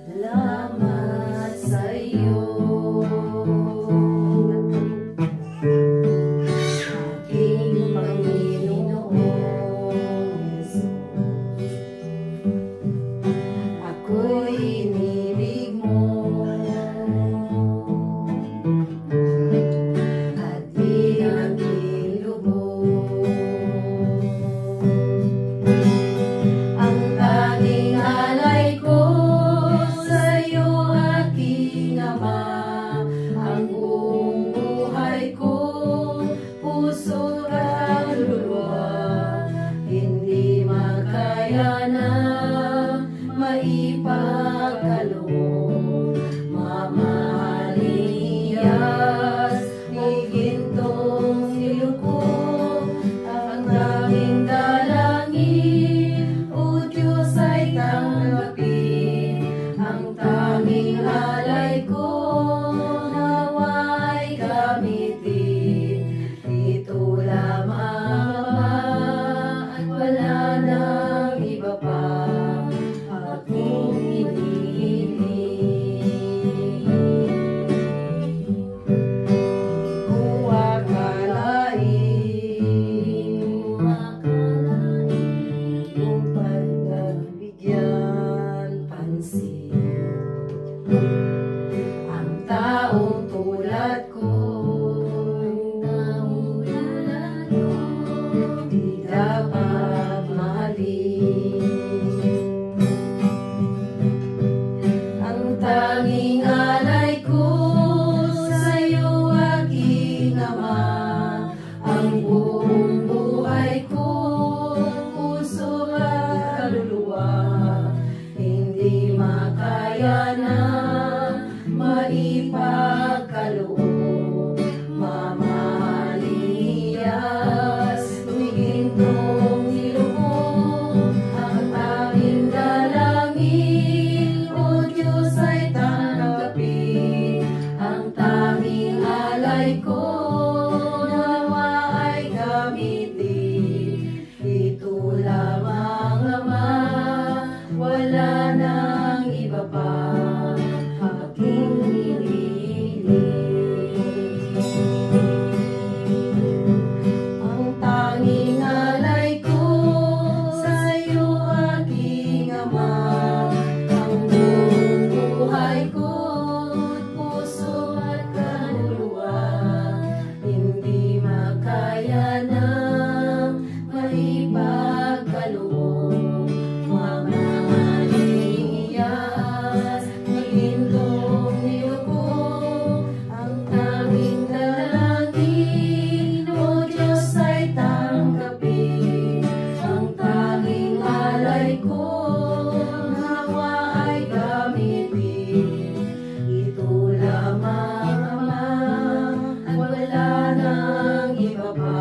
Salamat sa iyo, aking Panginoong Jesus. Ako'y inilig mo at inaging lubog. Ang tanging alay ko sa'yo, aking Ama, ang buong buhay ko, puso at kaluluwa, hindi makaya na maipagkaloob. Mamahaliyas, igintong niluko, ang daming dalangin, o Diyos ay tanggapin. Ang tanging alay ko, nawa'y gamitin. Ito lamang, Ama, at wala nang iba pa akong hinihiling. Di ko akalain kung pagbigyan pansin ang taong tulad ko, di dapat mahalin. Ang tanging alay ko sa'yo, aking Ama, ang buong buhay ko, puso at kaluluwa, hindi makaya na maipagkaloob. Mamahaliyas, humihintong niluko, ang aming dalangin, o Diyos ay tanggapin. Ang tanging alay ko, nawa ay gamitin. Ito lamang, Ama, wala nang iba pa aking hinihiling. Ang tanging alay ko sa'yo, aking Ama, ang buong buhay ko, puso at kaluluwa, hindi makaya na maipagkaloob. Mamahaliyas, igintong niluko, ang tanging dalangin, o Diyos ay tanggapin. Ang tanging alay ko, nawa ay gamitin. Ito lamang, Ama, at wala nang iba pa